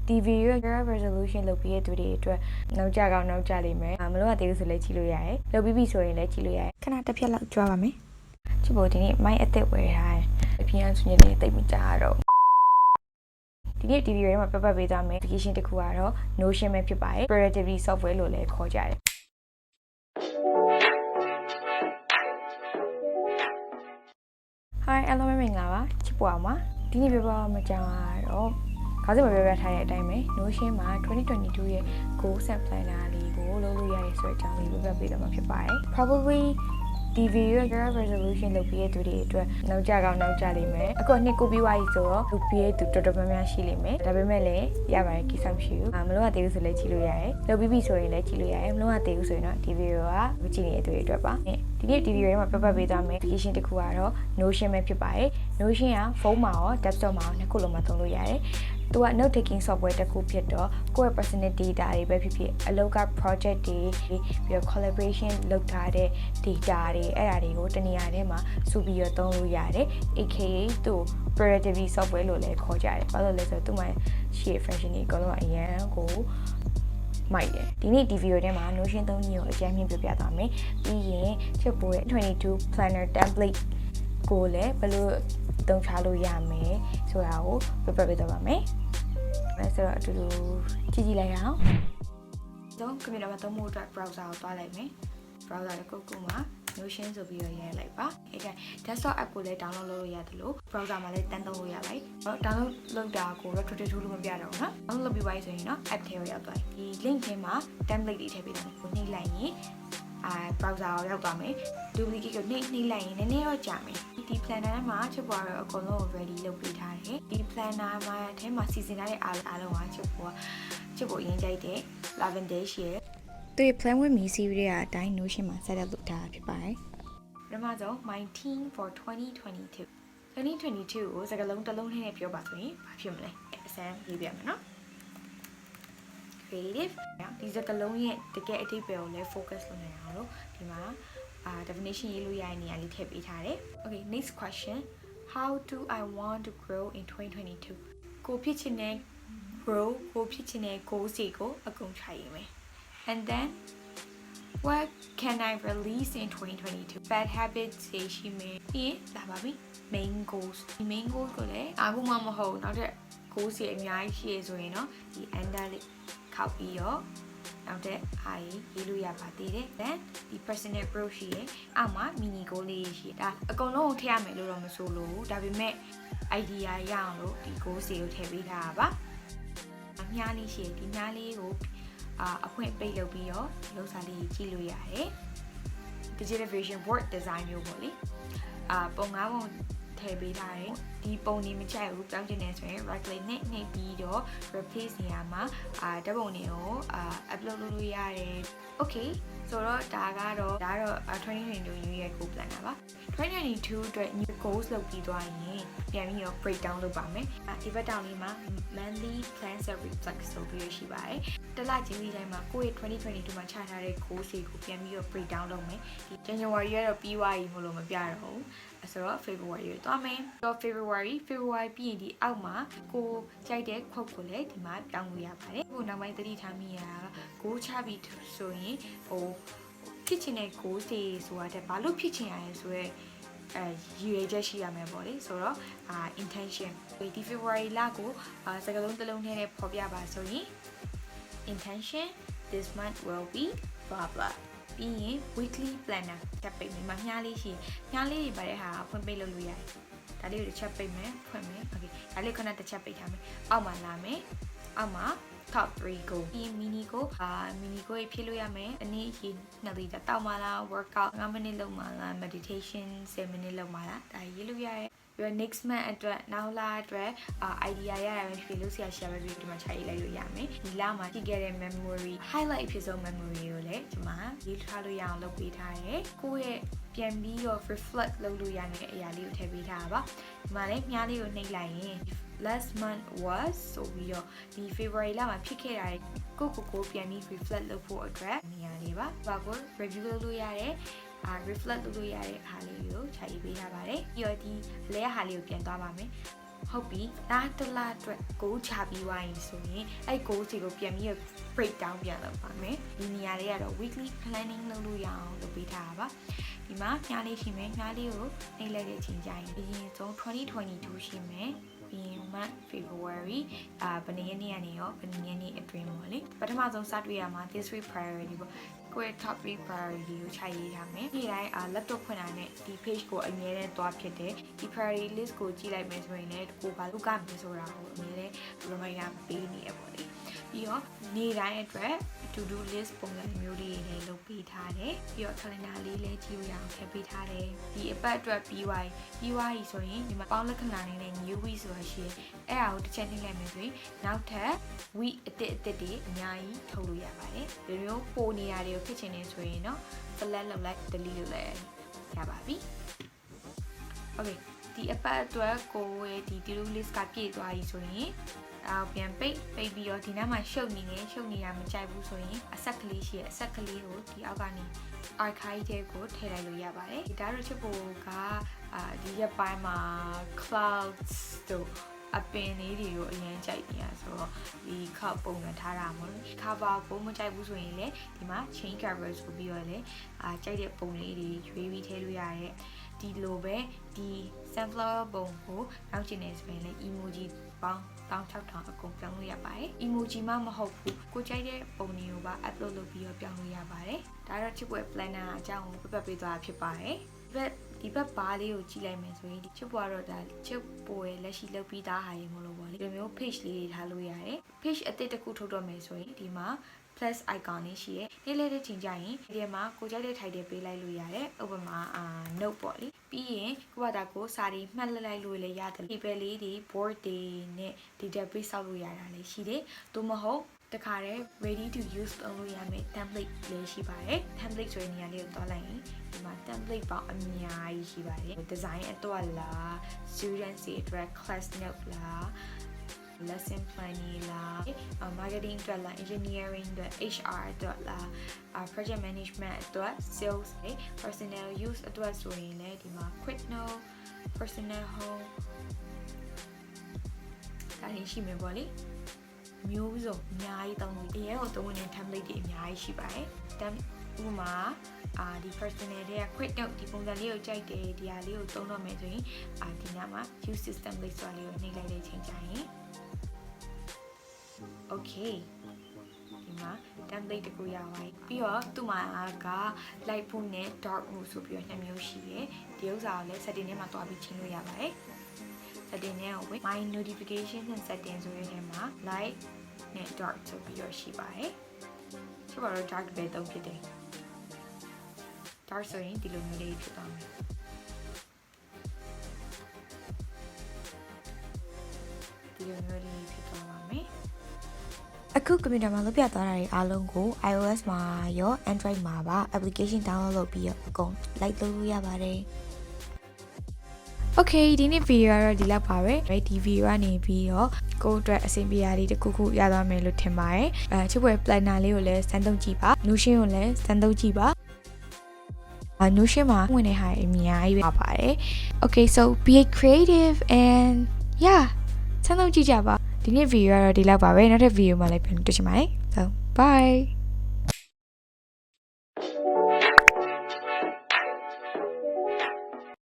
TV ရဲ့ resolution လုပ်ပြီးတဲ့သူတွေအတွက်နောက်ကြကောင်းနောက်ကြလိမ့်မယ်မလို့ကတည်းကဆိုလဲကြည့်လို့ရတယ်လုပ်ပြီးပြီဆိုရင်လည်းကြည့်လို့ရတယ်ခဏတစ်ဖြတ်လောက်ကြွားပါမယ်ချစ်ဖို့ဒီနေ့မိုင်းအသက်ဝယ်ထားတယ်အပြင်အဆွေးလေးတိတ်မကြတော့ဒီနေ့ TV ထဲမှာပတ်ပတ်ပေးသွားမယ် application တစ်ခုကတော့ Notion ပဲဖြစ်ပါတယ် productivity software လို့လည်းခေါ်ကြတယ်Hi အားလုံးပဲမင်္ဂလာပါချစ်ပွားမှာဒီနေ့ပြောပြမှာကြောင်းကတော့ခေါင်းစဉ်မှာပြောပြထားတဲ့အတိုင်းပဲ Notion မှာ2022ရဲ့ goals and planner လေးကိုလုပ်လို့ရတဲ့ဆိုတဲ့အကြောင်းလေးပြောပြပေးတော့မှာဖြစ်ပါတယ် Probably TV ရဲ့ resolution လုပ်ပြီးတဲ့သူတွေအတွက်နောက်ကြကောင်းနောက်ကြလိမ့်မယ်အခုနှစ်ကိုပြီးသွားပြီဆိုတော့လုပ်ပြီးတဲ့သူတော်တော်များများရှိလိမ့်မယ်ဒါပေမဲ့လည်းရပါတယ်ကိစ္စမရှိဘူးမလို့ကတည်းကဆိုလည်းကြည့်လို့ရတယ်လုပ်ပြီးပြီဆိုရင်လည်းကြည့်လို့ရတယ်မလို့ကတည်းကဆိုရင်တော့ဒီဗီဒီယိုကမကြည့်နေတဲ့သူတွေအတွက်ပါဒီနေ့ဒီဗီဒီယိုထဲမှာပြပြပေးသွားမယ် application တစ်ခုကတော့ Notion ပဲဖြစ်ပါတယ် Notion ကဖုန်းမှာရော desktop မှာရောနှစ်ခုလုံးမှာသုံးလို့ရတယ်သူက note taking software တစ်ခုဖြစ်တော့ကိုယ့်ရဲ့ personal data တွေပဲဖြစ်ဖြစ်အလုပ်က project တွေပြီးတော့ collaboration လုပ်ထားတဲ့ data တွေအဲ့ဒါတွေကိုတနေရာထဲမှာစုပြီးတော့သုံးလို့ရတယ် aka သူ productivity software လို့လည်းခေါ်ကြတယ်ဘာလို့လဲဆိုတော့သူ့မှာရှိတဲ့ function တွေအကုန်လုံးအရန်ကိုမိုက်တယ်ဒီနေ့ဒီဗီဒီယိုထဲမှာ Notion သုံးနည်းကိုအကြမ်းမြင်ပြပြသွားမယ်ပြီးရင်ချစ်ပိုးရဲ့22 planner template ကိုလည်းဘယ်လိုသုံးချလို့ရမယ်ဆိုတာကိုပြပြပေးသွားပါမယ်ဆိုတော့အတူတူကြည့်လိုက်ရအောင်တော့ကွန်ပျူတာမှာသုံးဖို့အတွက် browser ကိုသွားလိုက်မယ် browser တစ်ခုခုမှာ Notion ဆိုပြီးတော့ရေးလိုက်ပါအဲ့က desktop app ကိုလည်း download လုပ်လို့ရတယ်လို့ browser မှာလည်းတန်းသုံးလို့ရလိုက်တော့ download လုပ်တာကိုတော့ tutorial လို့မပြတော့ဘူးเนาะ download လုပ်ပြီးပါဆိုရင်เนาะ app ထဲကိုရောက်သွားပြီဒီ link ထဲမှာ template တွေထည့်ပေးတယ်ကိုနှိပ်လိုက်ရင်browser ကိုရောက်သွားမယ် duplicate ကိုနှိပ်လိုက်ရင်နည်းနည်းတော့ကြာမယ်ဒီ planner မှာချစ်ပွားတော့အကုန်လုံး ready လုပ်ပေးထားတယ်ဒီ planner မှာထဲမှာစီစဉ်ထားတဲ့အားလုံးကချစ်ပွားအရင်ကြိုက်တဲ့ lavender ရှိရယ်သူရဲ့ plan with me series ရဲ့အတိုင်း Notion မှာ set up လုပ်ထားဖြစ်ပါတယ်ပထမဆုံး my team for 2022 2022ကိုစကားလုံးတစ်လုံးနဲ့ပြောပါဆိုရင်ဘာဖြစ်မလဲအစမ်းရေးပြမယ်နော် creative ဒီစကားလုံးရဲ့တကယ်အဓိပ္ပာယ်ကိုလည်း focus လုပ်နိုင်အောင်လို့ဒီမှာdefinition ရေးလို့ရတဲ့နေရာလေးထည့်ပေးထားတယ် okay next question how do I want to grow in 2022ကိုဖြစ်ချင်တဲ့ grow ကိုဖြစ်ချင်တဲ့ goals တွေကိုအကုန်ခြာရေးမယ် and then what can I release in 2022 bad habits တွေရှိမယ်ပြီးရင်လာပါပြီ main goals ဒီ main goals ကိုလည်းအခုမှမဟုတ်နောက်ထပ် goals တွေအများကြီးရှိရဆိုရင်เนาะဒီ under လေးခောက်ပြီးတော့နောက်တဲ့အားရေးလို့ရပါသေးတယ် then ဒီ personal growth ရှိရအောက်မှာ mini goal လေးရှိဒါအကုန်လုံးကိုထည့်ရမယ်လို့တော့မဆိုလို့ဒါပေမဲ့ idea ရအောင်လို့ဒီ goals တွေကိုထည့်ပေးထားတာပါမြားလေးရှိဒီမြားလေးကိုအဖွင့်ပိတ်လုပ်ပြီးတော့လောက်စာလေးကြည့်လို့ရတယ် digital vision board design မျိုးပေါ့လေပုံ၅ပုံထည့်ပေးထားတယ်ဒီပုံနေမကြိုက်ဘူးပြောင်းချင်တယ်ဆိုရင် right click နဲ့နှိပ်ပြီးတော့ replace နေရာမှာဓာတ်ပုံတွေကိုupload လုပ်လို့ရတယ် okay ဆိုတော့ဒါကတော့2022 new year goal planner ပါ2022အတွက် new goals လုပ်ပြီးသွားရင်ပြန်ပြီးတော့ break down လုပ်ပါမယ်ဒီဘက်တောင်လေးမှာ monthly plans and reflect ဆိုပြီးရရှိပါတယ်တစ်လချင်းဒီတိုင်းမှာကိုယ့်ရဲ့2022မှာချထားတဲ့ goals တွေကိုပြန်ပြီးတော့ break down လုပ်မယ်ဒီ January ကတော့ပြီးသွားပြီမလို့မပြတော့ဘူးဆိုတော့ February ကိုသွားမယ်တော့ February ပြီးရင်ဒီအောက်မှာကိုကြိုက်တဲ့ quote ကိုလည်းဒီမှာပြောင်းလို့ရပါတယ်ဟိုနောက်ပိုင်းသတိထားမိရတာက goal ချပြီးဆိုရင်ဟိုဖြစ်ချင်တဲ့ goal တွေဆိုတာတဲ့ဘာလို့ဖြစ်ချင်ရလဲဆိုတော့ရည်ရွယ်ချက်ရှိရမယ်ပေါ့လေဆိုတော့intention ဒီ February လကိုစကားလုံးတစ်လုံးနဲ့ဖော်ပြပါဆိုရင် intention this month will be blah blah ပြီးရင် weekly planner ချက်ပိတ်မယ်မြားလေးရှိမြားလေးတွေပါတဲ့ဟာဖွင့်ပိတ်လုပ်လို့ရတယ်ဒါလေးကိုတစ်ချက်ပိတ်မယ်ဖွင့်မယ် okay ဒါလေးခဏတစ်ချက်ပိတ်ထားမယ်အောက်မှာလာမယ်အောက်မှာ top 3 goal ဒီ mini goal ရေဖြည့်လို့ရမယ်အနည်းရေ2လီတာတောက်မှလား workout 5 minute လုပ်မှလား meditation 7 minute လုပ်မှလားဒါရေးလို့ရတယ်ပြီးတော့ next month အတွက်နောက်လအတွက် idea ရရမယ်ဖြစ်လို့ဆရာရှာပဲပြီးဒီမှာခြာရေးလိုက်လို့ရမယ်ဒီလမှာကြည့်ခဲ့တဲ့ memory highlight ဖြစ်ဆုံး memory ကိုလည်းဒီမှာရေးထားလို့ရအောင်လုပ်ပေးထားတယ်ကိုယ့်ရဲ့ပြန်ပြီးတော့ reflect လုပ်လို့ရတဲ့အရာလေးကိုထည့်ပေးထားတာပါဒီမှာလည်းမြားလေးကိုနှိပ်လိုက်ရင် last month was ဆိုပြီးတော့ဒီ February လမှာဖြစ်ခဲ့တာကိုပြန်ပြီး reflect လုပ်ဖို့အတွက်နေရာလေးပါဘာကို review လုပ်လို့ရတယ်reflect လုပ်လို့ရတဲ့အားလေးကိုခြာရေးပေးထားပါတယ်ပြီးတော့ဒီလဲဟာလေးကိုပြန်သွားပါမယ် ဟုတ်ပြီဒါတလားအတွက် goal ချပြီးသွားရင်ဆိုရင်အဲ့ goal တွေကိုပြန်ပြီး break down ပြန်လုပ်ပါမယ်ဒီနေရာလေးကတော့ weekly planning လုပ်လို့ရအောင်လုပ်ပေးထားတာပါဒီမှာညလေးရှိမယ်ညလေးကိုနှိပ်လိုက်တဲ့အချိန်ကျရင်အရင်ဆုံး2022ရှိမယ်ပြီးရင် month February ဘယ်နှစ်ရက်နေ့ကနေရောဘယ်နှစ်ရက်နေ့အတွင်းပေါ့လေပထမဆုံးစတွေ့ရမှာ this week priority ပေါ့ကိုယ့် top 3 priority ကိုခြိုက်ရေးထားမယ်ဒီတိုင်းlaptop ဖွင့်တာနဲ့ဒီ page ကိုအမြဲတမ်းသွားဖြစ်တယ်ဒီ priority list ကိုကြည့်လိုက်မယ်ဆိုရင်လည်းကိုဘာလုပ်ရမလဲဆိုတာကိုအမြဲတမ်း reminder ပေးနေရပေါ့လေပြီးတော့နေ့တိုင်းအတွက် to do list ပုံစံမျိုးလေးတွေလည်းလုပ်ပေးထားတယ်ပြီးတော့ calendar လေးလည်းကြည့်လို့ရအောင်ထည့်ပေးထားတယ်ဒီအပတ်အတွက်ပြီးသွားပြီဆိုရင်ဒီမှာပေါင်းလက္ခဏာလေးနဲ့ new week ဆိုတာရှိတယ်အဲ့ဒါကိုတစ်ချက်နှိပ်လိုက်မယ်ဆိုရင်နောက်ထပ် week အသစ်တွေအများကြီးထုတ်လို့ရပါတယ်ဒီလိုပို့နေရာတွေကိုဖြစ်ချင်နေဆိုရင်တော့ select လုပ်လိုက် delete လုပ်လိုက်ရပါပြီ okay ဒီအပတ်အတွက်ကိုရဲ့ဒီ to do list ကပြည့်သွားပြီဆိုရင်ပြန်ပိတ်ပြီးတော့ဒီနားမှာရှုပ်နေတာမကြိုက်ဘူးဆိုရင်အဆက်ကလေးရှိရအဆက်ကလေးကိုဒီအောက်ကနေ archive ထဲကိုထည့်လိုက်လို့ရပါတယ်ဒါတော့ချစ်ဖို့ကဒီရက်ပိုင်းမှာ clouds တို့အပင်လေးတွေကိုအရင်ကြိုက်နေရဆိုတော့ဒီ cloud ပုံစံထားတာမဟုတ်ဘူး cover ကိုမကြိုက်ဘူးဆိုရင်လည်းဒီမှာ change cover ဆိုပြီးတော့လည်းကြိုက်တဲ့ပုံလေးတွေရွေးပြီးထည့်လို့ရတယ်ဒီလိုပဲဒီ sunflower ပုံကိုနောက်ကျင်နေဆိုရင်လည်း emoji ပေါင်း16,000အကုန်ပြောင်းလို့ရပါတယ် emoji မှမဟုတ်ဘူးကိုကြိုက်တဲ့ပုံတွေကိုပါ upload လုပ်ပြီးတော့ပြောင်းလို့ရပါတယ်ဒါတော့ချစ်ပွဲ planner အကြောင်းကိုပြပေးသွားဖြစ်ပါတယ်ဒီဘက်ဘားလေးကိုကြည့်လိုက်မယ်ဆိုရင်ချစ်ပွားတော့ဒါချစ်ပွဲလက်ရှိလုပ်ပြီးသားဟာရေမလို့ပေါ့လေဒီမျိုး page လေးတွေထားလို့ရတယ် page အသစ်တစ်ခုထုတ်တော့မယ်ဆိုရင်ဒီမှာ plus icon လေးရှိရဲလေးလေးချင်းကြရင်ဒီမှာကိုကြိုက်တဲ့ title ပေးလိုက်လို့ရတယ်ဥပမာnote ပေါ့လေပြီးရင်ကိုကဒါကိုစာတွေမှတ်လိုက်လို့လည်းရတယ် paper လေးတွေ board တွေနဲ့ database ဆောက်လို့ရတာလည်းရှိတယ်သို့မဟုတ်တခါတည်း ready to use လုပ်လို့ရမယ့် template လည်းရှိပါတယ် template ဆိုတဲ့နေရာလေးကိုတွားလိုက်ရင်ဒီမှာ template ပေါင်းအများကြီးရှိပါတယ် design အတွက်လား students တွေအတွက် class note လား lesson planning လား marketing အတွက်လား engineering အတွက် HR အတွက်လား project management အတွက် sales personal use အတွက်ဆိုရင်လည်းဒီမှာ quick note personal home ဒါတွေရှိမယ်ပေါ့လေမျိုးစုံအများကြီးတောင်းလို့အရင်ကသုံးဝင်တဲ့ template တွေအများကြီးရှိပါတယ်ဥပမာဒီ personal တွေက quick note ဒီပုံစံလေးကိုကြိုက်တယ်ဒီဟာလေးကိုသုံးတော့မယ်ဆိုရင်ဒီနားမှာ use system လေးဆိုတာလေးကိုနှိပ်လိုက်တဲ့အချိန်ကျရင် okay ဒီမှာ template တခုရပါပြီပြီးတော့သူ့မှာက light mode နဲ့ dark mode ဆိုပြီးတော့နှစ်မျိုးရှိတယ်ဒီဥစ္စာကိုလည်း setting ထဲမှာတွားပြီးချင်းလို့ရပါတယ် setting ထဲကိုဝင် my notification နဲ့ setting ဆိုတဲ့ထဲမှာ light နဲ့ dark ဆိုပြီးတော့ရှိပါတယ်ဆိုတော့ dark ပဲသုံးဖြစ်တယ် dark ဆိုရင်ဒီလိုမျိုးလေးဖြစ်သွားမယ်ဒီလိုမျိုးလေးဖြစ်သွားပါမယ်အခုကွန်ပျူတာမှာလုပ်ပြသွားတာတွေအားလုံးကို iOS မှာရော Android မှာပါ application download လုပ်ပြီးတော့အကုန် like လုပ်လို့ရပါတယ် Okay ဒီနေ့ video ကတော့ဒီလောက်ပါပဲဒီ video ကနေပြီးတော့ကိုယ့်အတွက်အဆင်ပြေရာလေးတစ်ခုခုရသွားမယ်လို့ထင်ပါတယ်ချစ်ပွဲ planner လေးကိုလည်းစမ်းသုံးကြည့်ပါ Notion ကိုလည်းစမ်းသုံးကြည့်ပါNotion မှာဝင်တဲ့ဟာအများကြီးပဲပါတယ် Okay so be creative and yeah စမ်းသုံးကြည့်ကြပါဒီနေ့ video ကတော့ဒီလောက်ပါပဲနောက်ထပ် video မှာလည်းပြန်တွေ့ချင်ပါတယ် so bye